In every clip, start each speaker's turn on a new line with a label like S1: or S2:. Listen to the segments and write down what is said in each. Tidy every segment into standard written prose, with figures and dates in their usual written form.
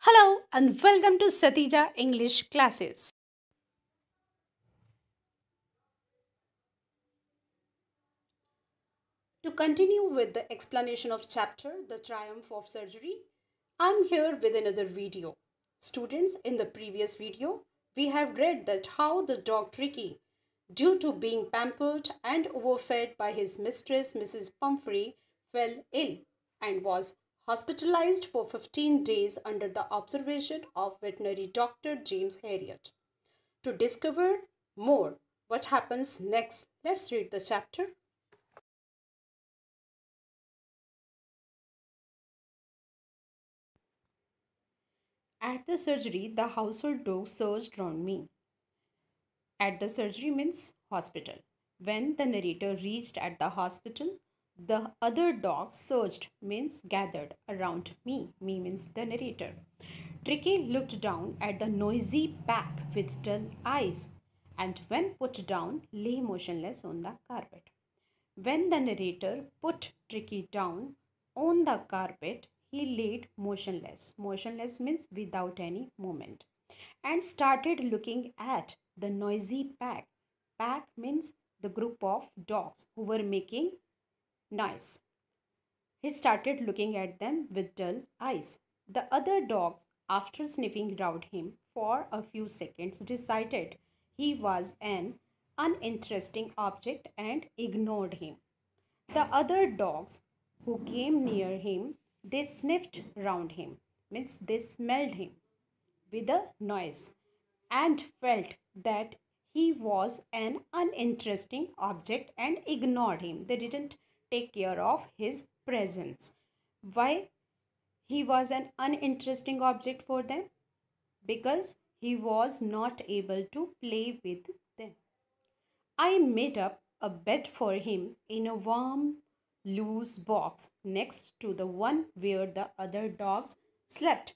S1: Hello and welcome to Satija English classes. To continue with the explanation of chapter The Triumph of Surgery, I'm here with another video. Students, in the previous video, we have read that how the dog Tricky, due to being pampered and overfed by his mistress Mrs. Pumphrey, fell ill and was hospitalized for 15 days under the observation of veterinary doctor James Harriot. To discover more what happens next, let's read the chapter. At the surgery, the household dog surged round me. At the surgery means hospital. When the narrator reached at the hospital, the other dogs surged means gathered around me. Me means the narrator. Tricky looked down at the noisy pack with dull eyes and when put down lay motionless on the carpet. When the narrator put Tricky down on the carpet, he laid motionless. Motionless means without any movement. And started looking at the noisy pack. Pack means the group of dogs who were making noise. He started looking at them with dull eyes. The other dogs, after sniffing round him for a few seconds, decided he was an uninteresting object and ignored him. The other dogs who came near him, they sniffed round him, means they smelled him with a noise and felt that he was an uninteresting object and ignored him. They didn't take care of his presence. Why he was an uninteresting object for them? Because he was not able to play with them. I made up a bed for him in a warm, loose box next to the one where the other dogs slept.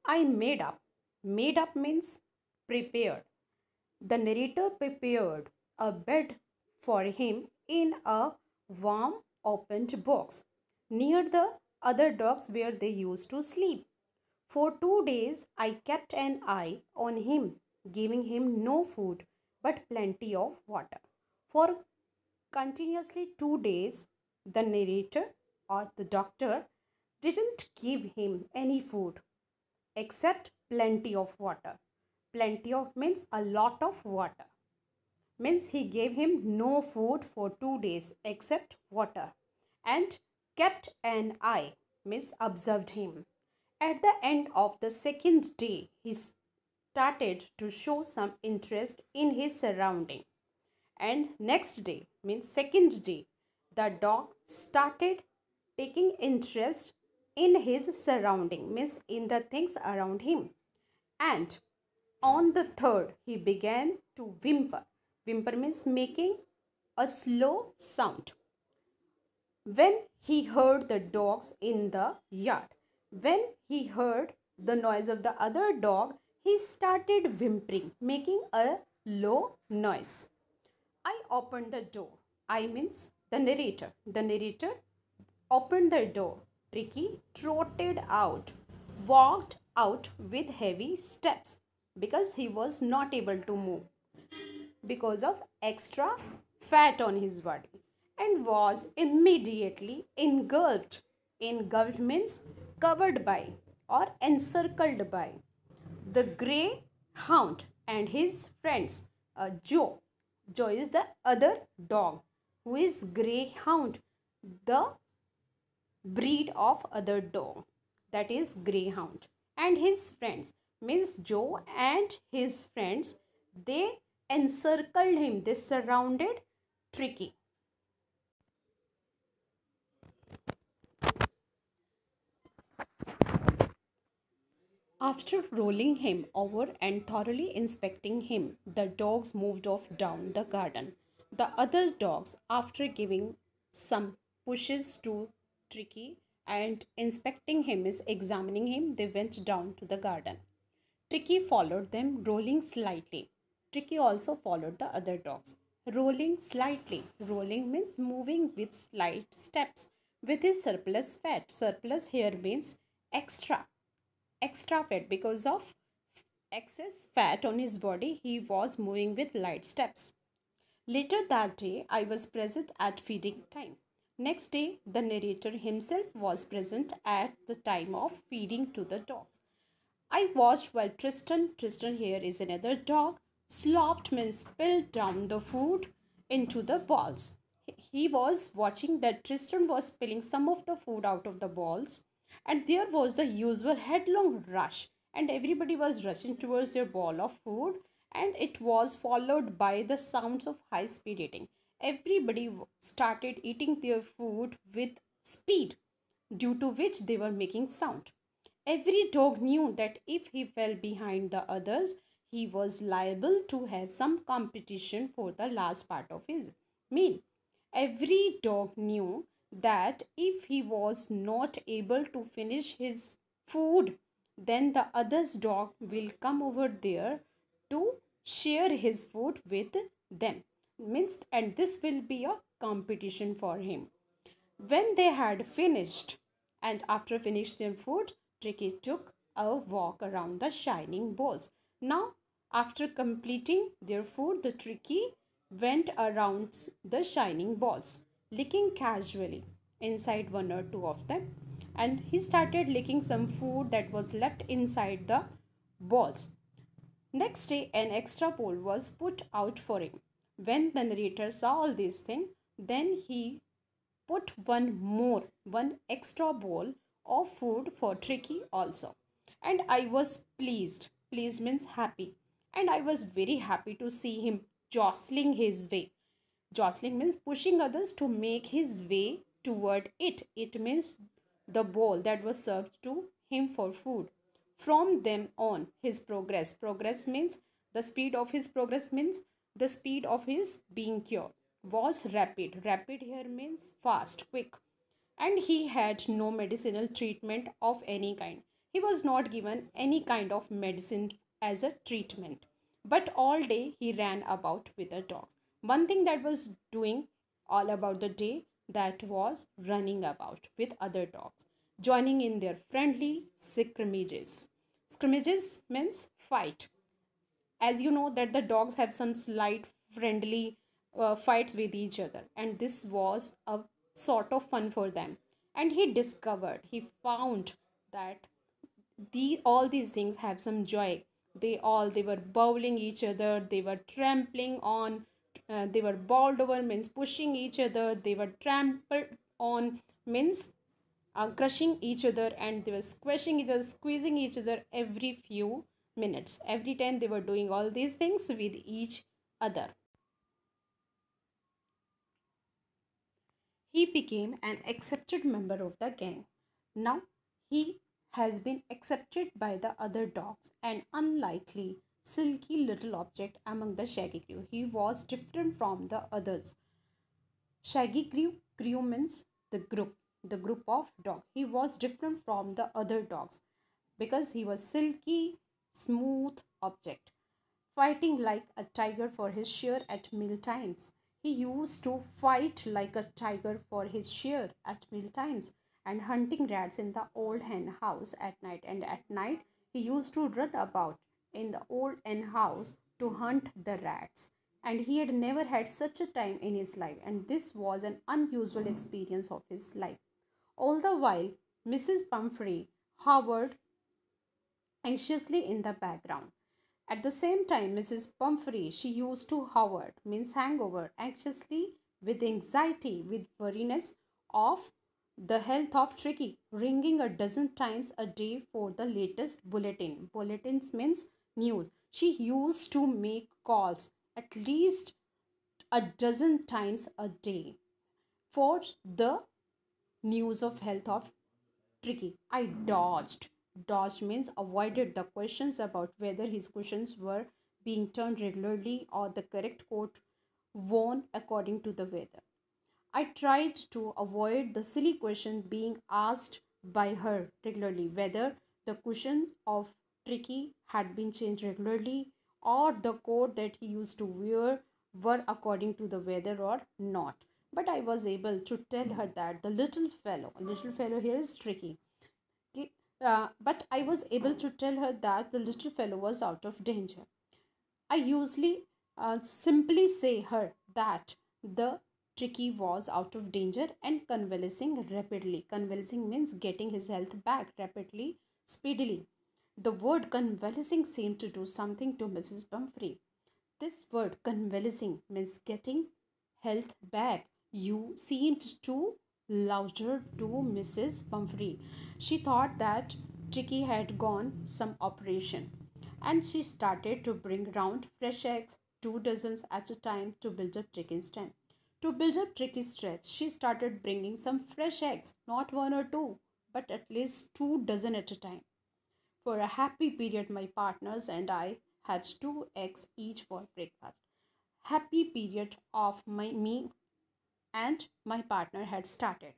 S1: I made up. Made up means prepared. The narrator prepared a bed for him in a warm, opened box near the other dogs where they used to sleep. For 2 days, I kept an eye on him, giving him no food but plenty of water. For continuously 2 days, the narrator or the doctor didn't give him any food except plenty of water. Plenty of means a lot of water. Means he gave him no food for 2 days except water and kept an eye means observed him. At the end of the second day, he started to show some interest in his surrounding. And next day, means second day, the dog started taking interest in his surrounding, means in the things around him. And on the third, he began to whimper. Whimper means making a slow sound when he heard the dogs in the yard. When he heard the noise of the other dog, he started whimpering, making a low noise. I opened the door. I means the narrator. The narrator opened the door. Ricky trotted out, walked out with heavy steps because he was not able to move because of extra fat on his body and was immediately engulfed. Engulfed means covered by or encircled by the grey hound and his friends. Joe. Joe is the other dog who is greyhound, the breed of other dog, that is greyhound, and his friends means Joe and his friends, they encircled him, they surrounded Tricky. After rolling him over and thoroughly inspecting him, the dogs moved off down the garden. The other dogs, after giving some pushes to Tricky and inspecting him, is examining him, they went down to the garden. Tricky followed them, rolling slightly. Tricky also followed the other dogs, rolling slightly. Rolling means moving with slight steps with his surplus fat. Surplus here means extra. extra fat. Because of excess fat on his body, he was moving with light steps. Later that day, I was present at feeding time. Next day, the narrator himself was present at the time of feeding to the dogs. I watched while Tristan here is another dog, slopped means spilled down the food into the balls. He was watching that Tristan was spilling some of the food out of the balls, and there was the usual headlong rush, and everybody was rushing towards their ball of food, and it was followed by the sounds of high speed eating. Everybody started eating their food with speed, due to which they were making sound. Every dog knew that if he fell behind the others, he was liable to have some competition for the last part of his meal. Every dog knew that if he was not able to finish his food, then the other's dog will come over there to share his food with them. Means, and this will be a competition for him. When they had finished, and after finishing their food, Tricky took a walk around the shining bowls. Now, after completing their food, the Tricky went around the shining balls, licking casually inside one or two of them, and he started licking some food that was left inside the balls. Next day, an extra bowl was put out for him. When the narrator saw all these things, then he put one extra bowl of food for Tricky also. And I was pleased. Pleased means happy. And I was very happy to see him jostling his way. Jostling means pushing others to make his way toward it. It means the bowl that was served to him for food. From them on, his progress. Progress means the speed of his progress means the speed of his being cured was rapid. Rapid here means fast, quick. And he had no medicinal treatment of any kind. He was not given any kind of medicine as a treatment. But all day he ran about with the dogs. One thing that was doing all about the day, that was running about with other dogs, joining in their friendly scrimmages. Scrimmages means fight. As you know that the dogs have some slight friendly fights with each other, and this was a sort of fun for them. And he found that all these things have some joy. They were bowling each other, they were trampling on, they were bowled over means pushing each other, they were trampled on means crushing each other, and they were squishing each other, squeezing each other every few minutes. Every time they were doing all these things with each other. He became an accepted member of the gang. Now he has been accepted by the other dogs, an unlikely, silky little object among the Shaggy crew. He was different from the others. Shaggy crew means the group of dog. He was different from the other dogs because he was silky, smooth object, fighting like a tiger for his share at meal times. He used to fight like a tiger for his share at meal times, and hunting rats in the old hen house at night. And at night, he used to run about in the old hen house to hunt the rats. And he had never had such a time in his life, and this was an unusual experience of his life. All the while, Mrs. Pumphrey hovered anxiously in the background. At the same time, Mrs. Pumphrey, she used to hover, means hangover, anxiously, with anxiety, with weariness of the health of Tricky, ringing a dozen times a day for the latest bulletin. Bulletins means news. She used to make calls at least a dozen times a day for the news of health of Tricky. I dodged. Dodged means avoided the questions about whether his questions were being turned regularly or the correct coat worn according to the weather. I tried to avoid the silly question being asked by her regularly, whether the cushions of Tricky had been changed regularly or the coat that he used to wear were according to the weather or not. But I was able to tell her that the little fellow here is Tricky, But I was able to tell her that the little fellow was out of danger. I usually simply say her that the Tricky was out of danger and convalescing rapidly. Convalescing means getting his health back rapidly, speedily. The word convalescing seemed to do something to Mrs. Pumphrey. This word convalescing means getting health back. You seemed too louder to Mrs. Pumphrey. She thought that Tricky had gone some operation, and she started to bring round fresh eggs, 2 dozens at a time, to build up Tricky's strength. To build up Tricky's strength, she started bringing some fresh eggs, not one or two, but at least 2 dozen at a time. For a happy period, my partners and I had 2 eggs each for breakfast. Happy period of me and my partner had started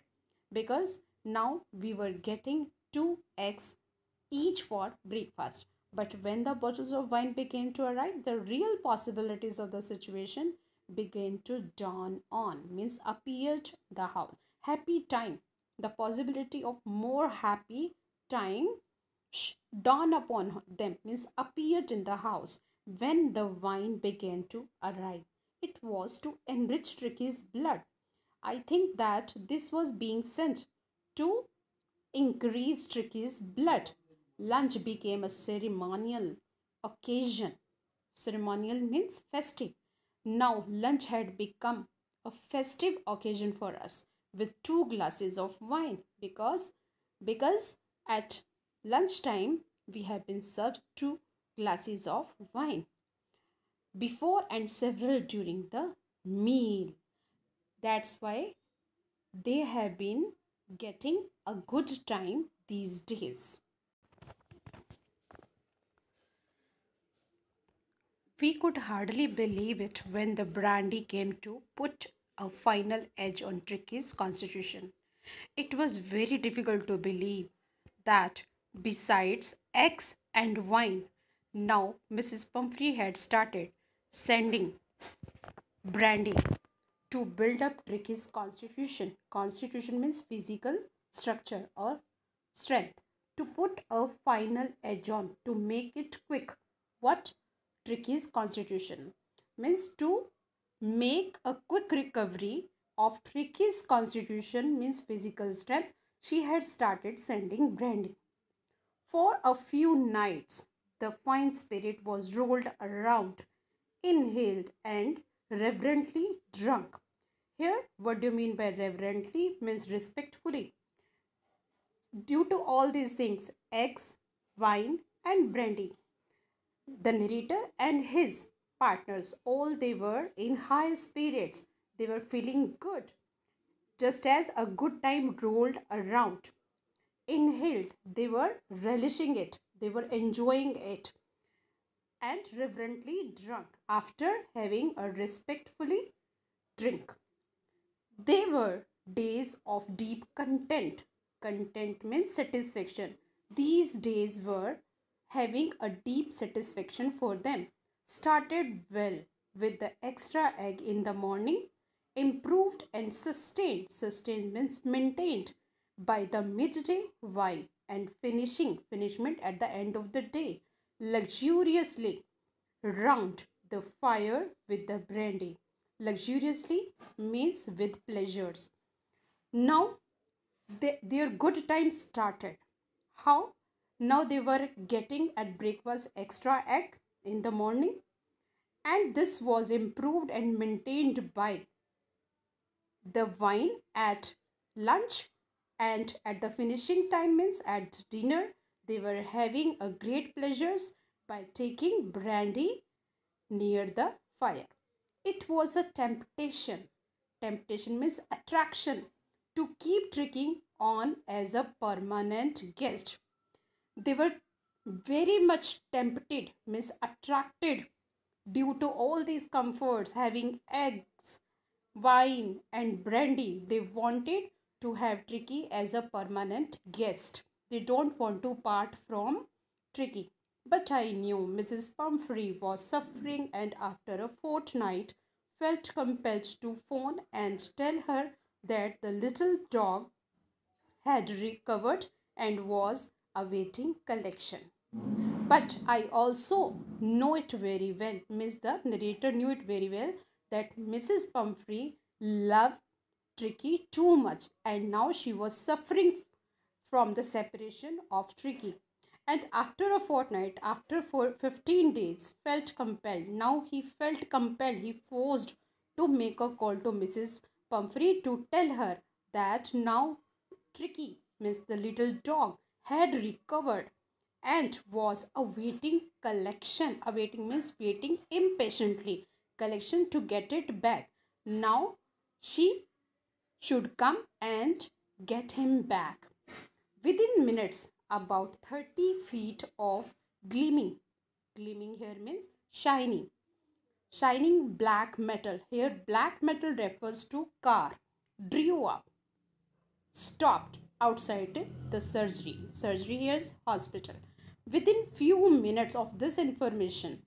S1: because now we were getting 2 eggs each for breakfast. But when the bottles of wine began to arrive, the real possibilities of the situation began to dawn on, means appeared the house. Happy time, the possibility of more happy time dawn upon them, means appeared in the house when the wine began to arrive. It was to enrich Tricky's blood. I think that this was being sent to increase Tricky's blood. Lunch became a ceremonial occasion. Ceremonial means festive. Now, lunch had become a festive occasion for us with 2 glasses of wine because at lunchtime we have been served 2 glasses of wine before and several during the meal. That's why they have been getting a good time these days. We could hardly believe it when the brandy came to put a final edge on Tricky's constitution. It was very difficult to believe that besides eggs and wine, now Mrs. Pumphrey had started sending brandy to build up Tricky's constitution. Constitution means physical structure or strength. To put a final edge on, to make it quick. What? Tricky's constitution means to make a quick recovery of Tricky's constitution, means physical strength. She had started sending brandy. For a few nights, the fine spirit was rolled around, inhaled, and reverently drunk. Here, what do you mean by reverently? Means respectfully. Due to all these things, eggs, wine, and brandy, the narrator and his partners, all they were in high spirits. They were feeling good, just as a good time rolled around. Inhaled, they were relishing it, they were enjoying it, and reverently drunk after having a respectfully drink. They were days of deep content. Content means satisfaction. These days were having a deep satisfaction for them. Started well with the extra egg in the morning, improved and sustained. Sustained means maintained by the midday wine and finishment at the end of the day. Luxuriously round the fire with the brandy. Luxuriously means with pleasures. Now their good time started. How? Now they were getting at breakfast extra egg in the morning, and this was improved and maintained by the wine at lunch, and at the finishing time means at dinner they were having a great pleasures by taking brandy near the fire. It was a temptation. Temptation means attraction to keep tricking on as a permanent guest. They were very much tempted, means attracted due to all these comforts, having eggs, wine, and brandy. They wanted to have Tricky as a permanent guest. They don't want to part from Tricky. But I knew Mrs. Pumphrey was suffering, and after a fortnight, felt compelled to phone and tell her that the little dog had recovered and was awaiting collection. But I also know it very well, Miss the narrator knew it very well, that Mrs. Pumphrey loved Tricky too much, and now she was suffering from the separation of Tricky. And after a fortnight, after 15 days, felt compelled. Now he felt compelled, he forced to make a call to Mrs. Pumphrey to tell her that now Tricky, Miss the little dog, had recovered and was awaiting collection. Awaiting means waiting impatiently. Collection to get it back. Now she should come and get him back. Within minutes, about 30 feet of gleaming, gleaming here means shining, shining black metal. Here, black metal refers to car, drew up, stopped outside the surgery. Surgery here is hospital. Within few minutes of this information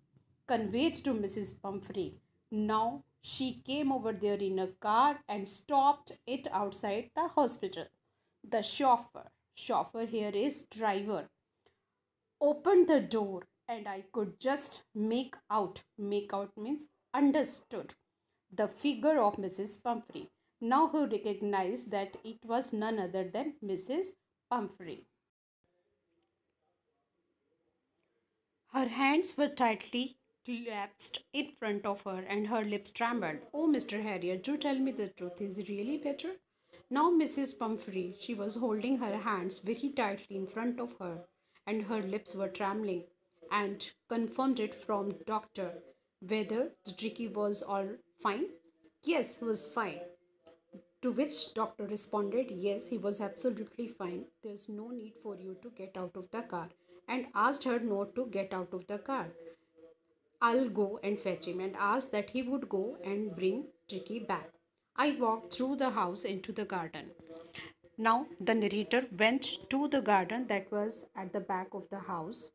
S1: conveyed to Mrs. Pumphrey, now she came over there in a car and stopped it outside the hospital. The chauffeur here is driver, opened the door and I could just make out means understood, the figure of Mrs. Pumphrey. Now who recognized that it was none other than Mrs. Pumphrey. Her hands were tightly clasped in front of her and her lips trembled. Oh, Mr. Harriet, do tell me the truth. Is he really better? Now, Mrs. Pumphrey, she was holding her hands very tightly in front of her and her lips were trembling and confirmed it from doctor whether the tricky was all fine. Yes, was fine. To which doctor responded, yes, he was absolutely fine. There's no need for you to get out of the car, and asked her not to get out of the car. I'll go and fetch him, and asked that he would go and bring Tricky back. I walked through the house into the garden. Now the narrator went to the garden that was at the back of the house.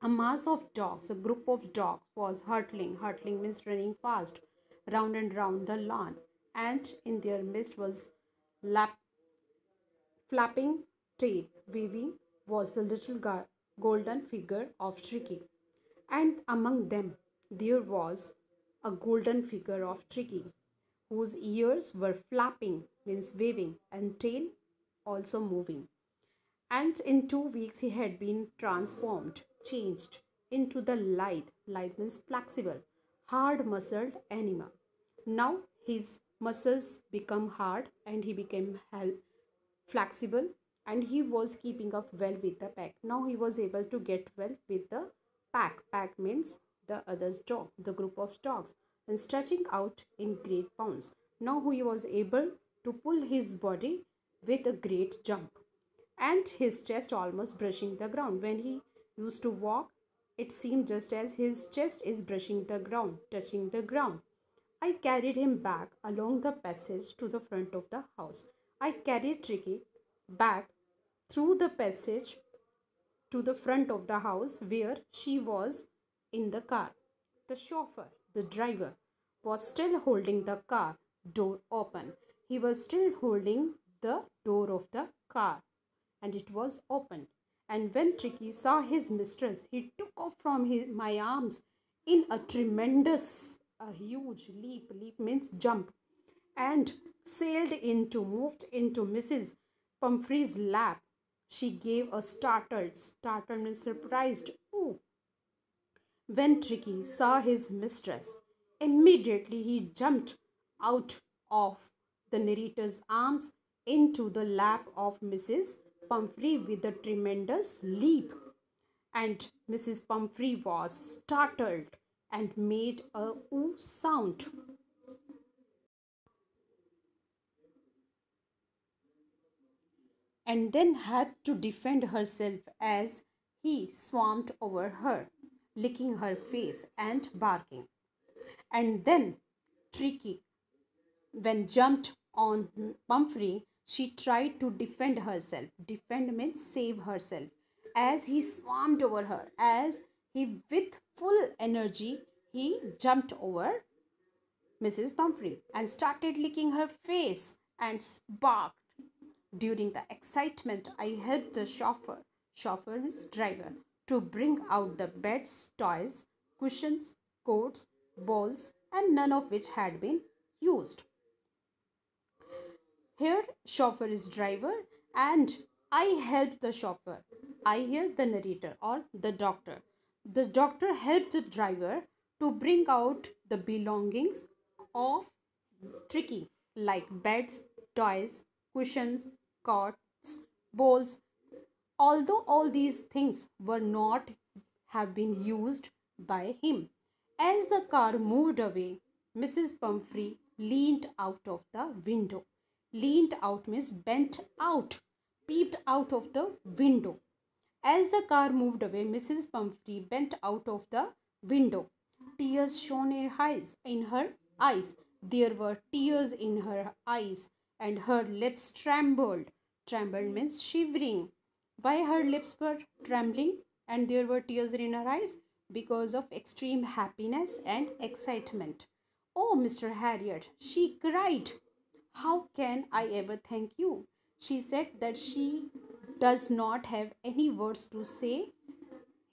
S1: A mass of dogs, a group of dogs, was hurtling. Hurtling means running fast, round and round the lawn, and in their midst was lap, flapping tail, waving was the little golden figure of Tricky. And among them there was a golden figure of Tricky, whose ears were flapping, means waving, and tail also moving. And in 2 weeks he had been transformed, changed into the lithe means flexible, hard muscled animal. Now his muscles become hard and he became flexible, and he was keeping up well with the pack. Now he was able to get well with the pack. Pack means the other's dog, the group of dogs, and stretching out in great bounds. Now he was able to pull his body with a great jump, and his chest almost brushing the ground. When he used to walk, it seemed just as his chest is brushing the ground, touching the ground. I carried him back along the passage to the front of the house. I carried Tricky back through the passage to the front of the house where she was in the car. The chauffeur, the driver, was still holding the car door open. He was still holding the door of the car, and it was opened. And when Tricky saw his mistress, he took off from my arms in a tremendous, a huge leap. Leap means jump, and moved into Mrs. Pumphrey's lap. She gave a startled means surprised, ooh, when Tricky saw his mistress. Immediately he jumped out of the narrator's arms into the lap of Mrs. Pumphrey with a tremendous leap. And Mrs. Pumphrey was startled and made a ooh sound, and then had to defend herself as he swarmed over her, licking her face and barking. And then Tricky, when jumped on Pumphrey, she tried to defend herself. Defend means save herself. As he swarmed over her, as he with full energy, he jumped over Mrs. Pumphrey and started licking her face and barked. During the excitement, I helped the chauffeur chauffeur means driver, to bring out the beds, toys, cushions, coats, balls, and none of which had been used. Here, chauffeur is driver, and I helped the chauffeur. I hear the narrator or the doctor. The doctor helped the driver to bring out the belongings of tricky, like beds, toys, cushions, cots, bowls. Although all these things were not have been used by him. As the car moved away, Mrs. Pumphrey leaned out of the window. Leaned out means bent out, peeped out of the window. As the car moved away, Mrs. Pumphrey bent out of the window. Tears shone in her eyes. There were tears in her eyes, and her lips trembled. Trembled means shivering. Why her lips were trembling and there were tears in her eyes? Because of extreme happiness and excitement. Oh, Mr. Harriet, she cried. How can I ever thank you? She said that she does not have any words to say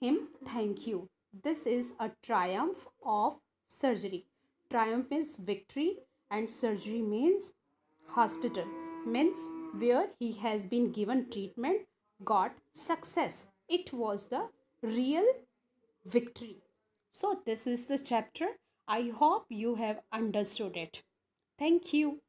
S1: him thank you. This is a triumph of surgery. Triumph is victory, and surgery means hospital, means where he has been given treatment, got success. It was the real victory. So, this is the chapter. I hope you have understood it. Thank you.